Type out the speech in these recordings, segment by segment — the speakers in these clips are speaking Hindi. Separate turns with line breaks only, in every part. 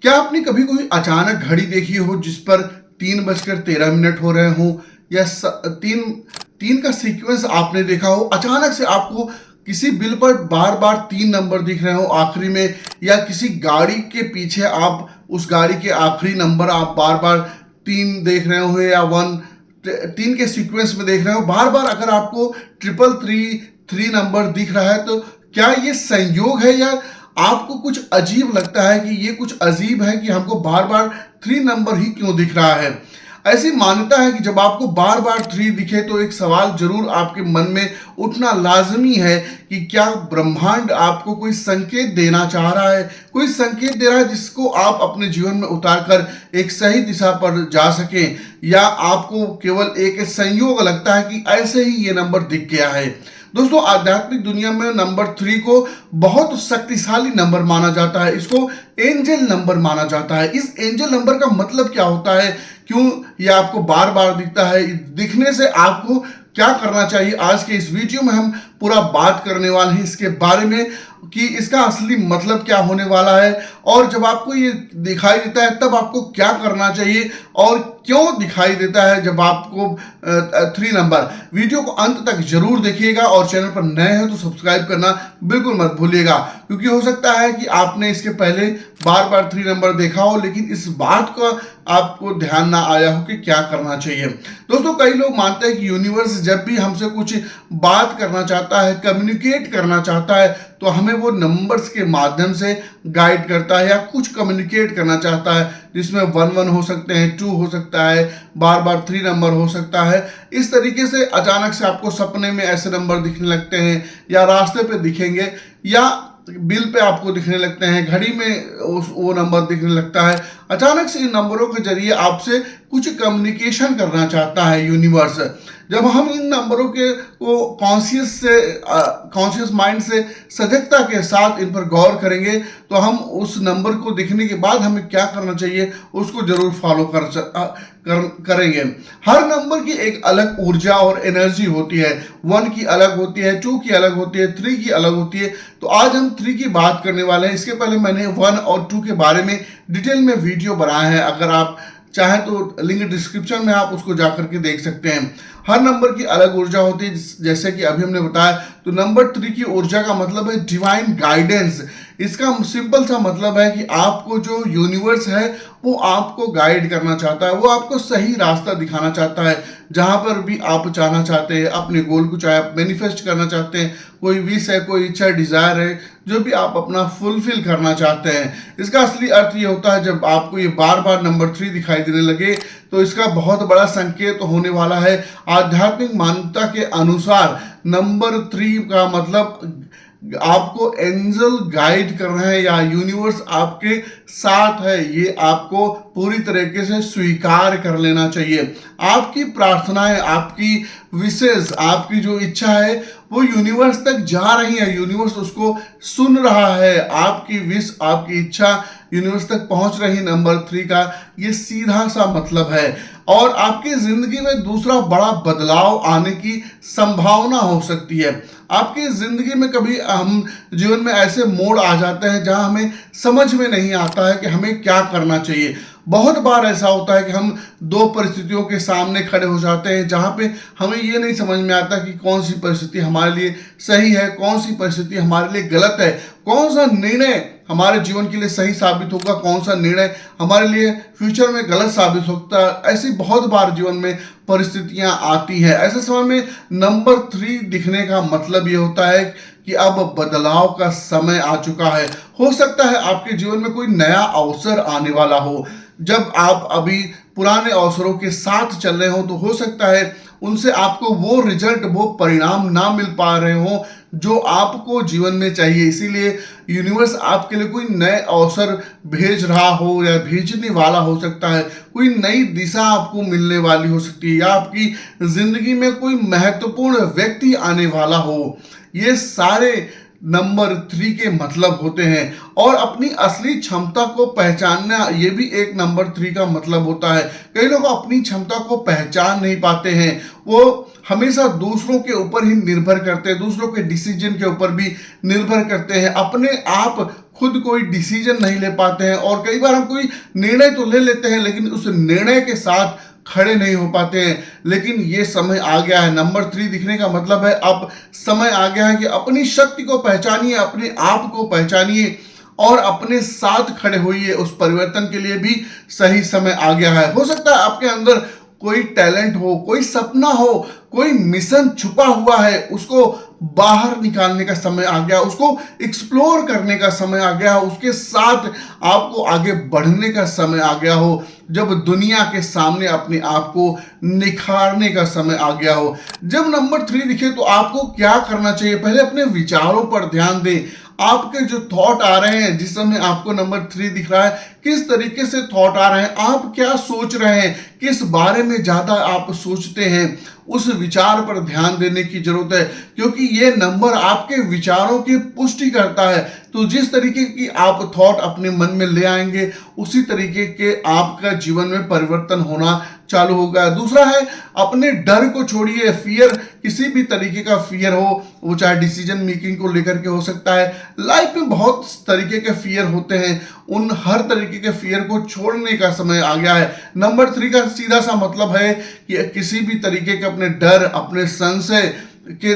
क्या आपने कभी कोई अचानक घड़ी देखी हो जिस पर 3:13 हो रहे हो, या तीन तीन का सीक्वेंस आपने देखा हो? अचानक से आपको किसी बिल पर बार बार 3 नंबर दिख रहे हो आखिरी में, या किसी गाड़ी के पीछे आप उस गाड़ी के आखिरी नंबर आप बार बार 3 देख रहे हो, या 3 के सीक्वेंस में देख रहे हो। बार बार अगर आपको 333 दिख रहा है, तो क्या ये संयोग है, या आपको कुछ अजीब लगता है कि ये कुछ अजीब है कि हमको बार बार 3 नंबर ही क्यों दिख रहा है? ऐसी मान्यता है कि जब आपको बार बार 3 दिखे तो एक सवाल जरूर आपके मन में उठना लाजमी है कि क्या ब्रह्मांड आपको कोई संकेत देना चाह रहा है, कोई संकेत दे रहा है जिसको आप अपने जीवन में उतार कर एक सही दिशा पर जा सकें, या आपको केवल एक संयोग लगता है कि ऐसे ही ये नंबर दिख गया है। दोस्तों, आध्यात्मिक दुनिया में नंबर 3 को बहुत शक्तिशाली नंबर माना जाता है। इसको एंजल नंबर माना जाता है। इस एंजल नंबर का मतलब क्या होता है, क्यों ये आपको बार बार दिखता है, दिखने से आपको क्या करना चाहिए, आज के इस वीडियो में हम पूरा बात करने वाले हैं इसके बारे में कि इसका असली मतलब क्या होने वाला है, और जब आपको ये दिखाई देता है तब आपको क्या करना चाहिए, और क्यों दिखाई देता है जब आपको 3 नंबर। वीडियो को अंत तक जरूर देखिएगा, और चैनल पर नए हैं तो सब्सक्राइब करना बिल्कुल मत भूलिएगा, क्योंकि हो सकता है कि आपने इसके पहले बार बार 3 नंबर देखा हो, लेकिन इस बात का आपको ध्यान ना आया हो कि क्या करना चाहिए। दोस्तों, कई लोग मानते हैं कि यूनिवर्स जब भी हमसे कुछ बात करना चाहता है, कम्युनिकेट करना चाहता है, तो हमें वो नंबर्स के माध्यम से गाइड करता है, या कुछ कम्युनिकेट करना चाहता है, जिसमें 1 1 हो सकते हैं, 2 हो सकता है, बार बार 3 नंबर हो सकता है। इस तरीके से अचानक से आपको सपने में ऐसे नंबर दिखने लगते हैं, या रास्ते पे दिखेंगे, या बिल पे आपको दिखने लगते हैं, घड़ी में वो नंबर दिखने लगता है। अचानक से इन नंबरों के जरिए आपसे कुछ कम्युनिकेशन करना चाहता है यूनिवर्स। जब हम इन नंबरों के को कॉन्शियस माइंड से सजगता के साथ इन पर गौर करेंगे, तो हम उस नंबर को देखने के बाद हमें क्या करना चाहिए उसको जरूर फॉलो करेंगे। हर नंबर की एक अलग ऊर्जा और एनर्जी होती है। 1 की अलग होती है, 2 की अलग होती है, 3 की अलग होती है। तो आज हम 3 की बात करने वाले हैं। इसके पहले मैंने 1 और 2 के बारे में डिटेल में वीडियो बनाया है, अगर आप चाहे तो लिंक डिस्क्रिप्शन में आप उसको जाकर के देख सकते हैं। हर नंबर की अलग ऊर्जा होती है, जैसे कि अभी हमने बताया। तो नंबर 3 की ऊर्जा का मतलब है डिवाइन गाइडेंस। इसका सिंपल सा मतलब है कि आपको जो यूनिवर्स है वो आपको गाइड करना चाहता है, वो आपको सही रास्ता दिखाना चाहता है। जहां पर भी आप जाना चाहते हैं, अपने गोल को चाहे आप मैनिफेस्ट करना चाहते हैं, कोई विश है, कोई इच्छा, डिजायर है, जो भी आप अपना फुलफिल करना चाहते हैं। इसका असली अर्थ ये होता है, जब आपको ये बार बार नंबर 3 दिखाई देने लगे, तो इसका बहुत बड़ा संकेत होने वाला है। आध्यात्मिक मान्यता के अनुसार नंबर 3 का मतलब आपको एंजल गाइड कर रहे हैं, या यूनिवर्स आपके साथ है, ये आपको पूरी तरीके से स्वीकार कर लेना चाहिए। आपकी प्रार्थनाएं, आपकी विशेष, आपकी जो इच्छा है वो यूनिवर्स तक जा रही है, यूनिवर्स उसको सुन रहा है। आपकी विश, आपकी इच्छा यूनिवर्स तक पहुंच रही। नंबर 3 का ये सीधा सा मतलब है, और आपकी जिंदगी में दूसरा बड़ा बदलाव आने की संभावना हो सकती है। आपकी जिंदगी में कभी हम जीवन में ऐसे मोड़ आ जाते हैं जहां हमें समझ में नहीं आता है कि हमें क्या करना चाहिए। बहुत बार ऐसा होता है कि हम 2 परिस्थितियों के सामने खड़े हो जाते हैं, जहां पे हमें ये नहीं समझ में आता कि कौन सी परिस्थिति हमारे लिए सही है, कौन सी परिस्थिति हमारे लिए गलत है, कौन सा निर्णय हमारे जीवन के लिए सही साबित होगा, कौन सा निर्णय हमारे लिए फ्यूचर में गलत साबित होता है। ऐसी बहुत बार जीवन में परिस्थितियां आती है। ऐसे समय में नंबर 3 दिखने का मतलब ये होता है कि अब बदलाव का समय आ चुका है। हो सकता है आपके जीवन में कोई नया अवसर आने वाला हो। जब आप अभी पुराने अवसरों के साथ चल रहे हो, तो हो सकता है उनसे आपको वो रिजल्ट, वो परिणाम ना मिल पा रहे हो जो आपको जीवन में चाहिए। इसीलिए यूनिवर्स आपके लिए कोई नए अवसर भेज रहा हो, या भेजने वाला हो सकता है। कोई नई दिशा आपको मिलने वाली हो सकती है, या आपकी जिंदगी में कोई महत्वपूर्ण व्यक्ति आने वाला हो। ये सारे नंबर 3 के मतलब होते हैं। और अपनी असली क्षमता को पहचानना, ये भी एक नंबर 3 का मतलब होता है। कई लोग अपनी क्षमता को पहचान नहीं पाते हैं, वो हमेशा दूसरों के ऊपर ही निर्भर करते हैं, दूसरों के डिसीजन के ऊपर भी निर्भर करते हैं, अपने आप खुद कोई डिसीजन नहीं ले पाते हैं। और कई बार हम कोई निर्णय तो ले लेते हैं, लेकिन उस निर्णय के साथ खड़े नहीं हो पाते हैं। लेकिन ये समय आ गया है, नंबर 3 दिखने का मतलब है अब समय आ गया है कि अपनी शक्ति को पहचानिए, अपने आप को पहचानिए और अपने साथ खड़े होइए। उस परिवर्तन के लिए भी सही समय आ गया है। हो सकता है आपके अंदर कोई टैलेंट हो, कोई सपना हो, कोई मिशन छुपा हुआ है, उसको बाहर निकालने का समय आ गया, उसको एक्सप्लोर करने का समय आ गया, उसके साथ आपको आगे बढ़ने का समय आ गया हो, जब दुनिया के सामने अपने आप को निखारने का समय आ गया हो। जब नंबर 3 दिखे तो आपको क्या करना चाहिए? पहले अपने विचारों पर ध्यान दें। आपके जो थॉट आ रहे हैं, जिस समय आपको नंबर 3 दिख रहा है, किस तरीके से थॉट आ रहे हैं, आप क्या सोच रहे हैं, किस बारे में ज्यादा आप सोचते हैं, उस विचार पर ध्यान देने की जरूरत है। क्योंकि ये नंबर आपके विचारों की पुष्टि करता है। तो जिस तरीके की आप थॉट अपने मन में ले आएंगे, उसी तरीके के आपका जीवन में परिवर्तन होना चालू होगा। दूसरा है, अपने डर को छोड़िए। फियर, किसी भी तरीके का फियर हो, वो चाहे डिसीजन मेकिंग को लेकर के हो सकता है। लाइफ में बहुत तरीके के फियर होते हैं, उन हर तरीके के फियर को छोड़ने का समय आ गया है। नंबर 3 का सीधा सा मतलब है कि किसी भी तरीके के अपने डर, अपने संशय के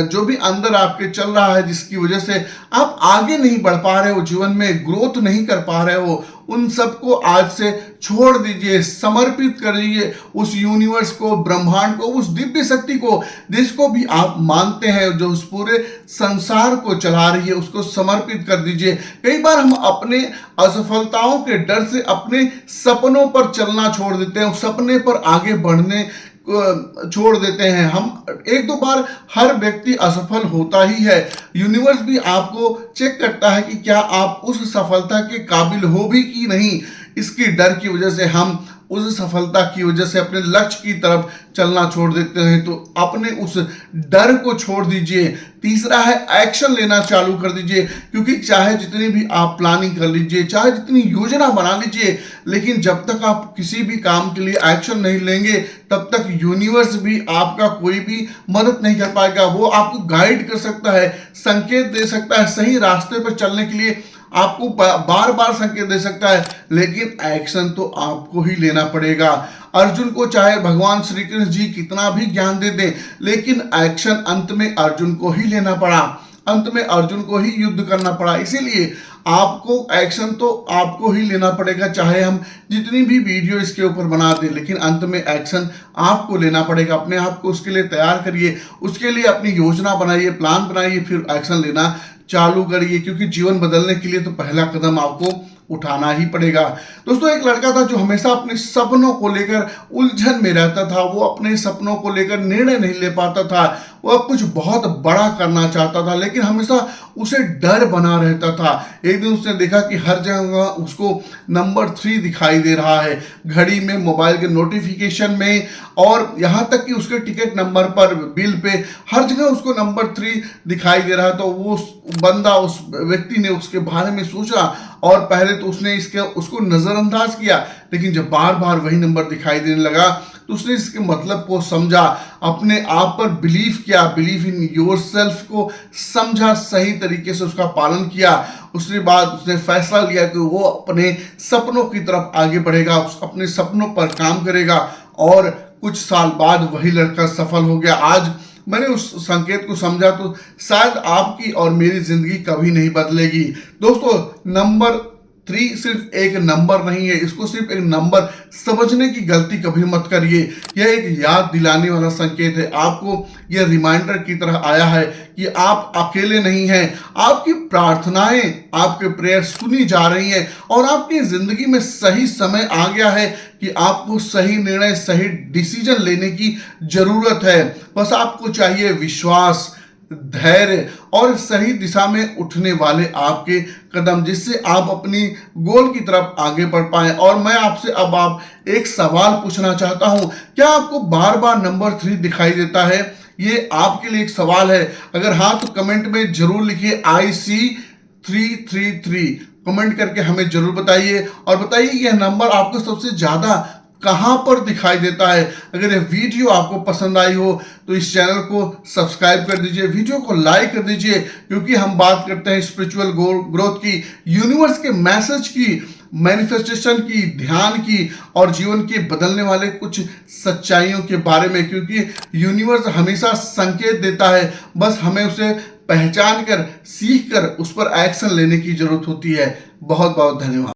जो भी अंदर आपके चल रहा है, जिसकी वजह से आप आगे नहीं बढ़ पा रहे हो, जीवन में ग्रोथ नहीं कर पा रहे हो, उन सबको आज से छोड़ दीजिए, समर्पित कर दीजिए उस यूनिवर्स को, ब्रह्मांड को, उस दिव्य शक्ति को जिसको भी आप मानते हैं, जो उस पूरे संसार को चला रही है, उसको समर्पित कर दीजिए। कई बार हम अपने असफलताओं के डर से अपने सपनों पर चलना छोड़ देते हैं, उस सपने पर आगे बढ़ने छोड़ देते हैं। हम एक दो बार, हर व्यक्ति असफल होता ही है। यूनिवर्स भी आपको चेक करता है कि क्या आप उस सफलता के काबिल हो भी कि नहीं। इसकी डर की वजह से हम उस सफलता की वजह से अपने लक्ष्य की तरफ चलना छोड़ देते हैं। तो अपने उस डर को छोड़ दीजिए। तीसरा है, एक्शन लेना चालू कर दीजिए। क्योंकि चाहे जितनी भी आप प्लानिंग कर लीजिए, चाहे जितनी योजना बना लीजिए, लेकिन जब तक आप किसी भी काम के लिए एक्शन नहीं लेंगे, तब तक यूनिवर्स भी आपका कोई भी मदद नहीं कर पाएगा। वो आपको गाइड कर सकता है, संकेत दे सकता है, सही रास्ते पर चलने के लिए आपको बार बार संकेत दे सकता है, लेकिन एक्शन तो आपको ही लेना पड़ेगा। अर्जुन को चाहे भगवान श्री कृष्ण जी कितना भी ज्ञान दे दें, लेकिन एक्शन अंत में अर्जुन को ही लेना पड़ा, अंत में अर्जुन को ही युद्ध करना पड़ा। इसीलिए आपको एक्शन तो आपको ही लेना पड़ेगा, चाहे हम जितनी भी वीडियो इसके ऊपर बना दें, लेकिन अंत में एक्शन आपको लेना पड़ेगा। अपने आप को उसके लिए तैयार करिए, उसके लिए अपनी योजना बनाइए, प्लान बनाइए, फिर एक्शन लेना चालू करिए। क्योंकि जीवन बदलने के लिए तो पहला कदम आपको उठाना ही पड़ेगा। दोस्तों, एक लड़का था जो हमेशा अपने सपनों को लेकर उलझन में रहता था। वो अपने सपनों को लेकर निर्णय नहीं ले पाता था। वो कुछ बहुत बड़ा करना चाहता था, लेकिन हमेशा उसे डर बना रहता था। एक दिन उसने देखा कि हर जगह उसको नंबर 3 दिखाई दे रहा है, घड़ी में, मोबाइल के नोटिफिकेशन में, और यहाँ तक कि उसके टिकट नंबर पर, बिल पे, हर जगह उसको नंबर 3 दिखाई दे रहा है। तो वो बंदा, उस व्यक्ति ने उसके बारे में सोचा, और पहले तो उसने उसको नजरअंदाज किया, लेकिन जब बार बार वही नंबर दिखाई देने लगा तो उसने इसके मतलब को समझा, अपने आप पर बिलीव किया, बिलीव इन योरसेल्फ को समझा, सही तरीके से उसका पालन किया। उसके बाद उसने फैसला लिया कि वो अपने सपनों की तरफ आगे बढ़ेगा, अपने सपनों पर काम करेगा, और कुछ साल बाद वही लड़का सफल हो गया। आज मैंने उस संकेत को समझा तो शायद आपकी और मेरी जिंदगी कभी नहीं बदलेगी। दोस्तों, नंबर 3 सिर्फ एक नंबर नहीं है, इसको सिर्फ एक नंबर समझने की गलती कभी मत करिए। यह एक याद दिलाने वाला संकेत है, आपको यह रिमाइंडर की तरह आया है कि आप अकेले नहीं हैं। आपकी प्रार्थनाएं, आपके प्रेयर सुनी जा रही हैं, और आपकी जिंदगी में सही समय आ गया है कि आपको सही निर्णय, सही डिसीजन लेने की जरूरत है। बस आपको चाहिए विश्वास, धैर्य और सही दिशा में उठने वाले आपके कदम, जिससे आप अपनी गोल की तरफ आगे बढ़ पाए। और मैं आपसे अब आप एक सवाल पूछना चाहता हूं, क्या आपको बार बार नंबर 3 दिखाई देता है? ये आपके लिए एक सवाल है। अगर हाँ तो कमेंट में जरूर लिखिए IC333, कमेंट करके हमें जरूर बताइए और बताइए यह नंबर आपको सबसे ज्यादा कहां पर दिखाई देता है। अगर यह वीडियो आपको पसंद आई हो तो इस चैनल को सब्सक्राइब कर दीजिए, वीडियो को लाइक कर दीजिए, क्योंकि हम बात करते हैं स्पिरिचुअल ग्रोथ की, यूनिवर्स के मैसेज की, मैनिफेस्टेशन की, ध्यान की और जीवन के बदलने वाले कुछ सच्चाइयों के बारे में। क्योंकि यूनिवर्स हमेशा संकेत देता है, बस हमें उसे पहचान कर, सीख कर उस पर एक्शन लेने की जरूरत होती है। बहुत बहुत धन्यवाद।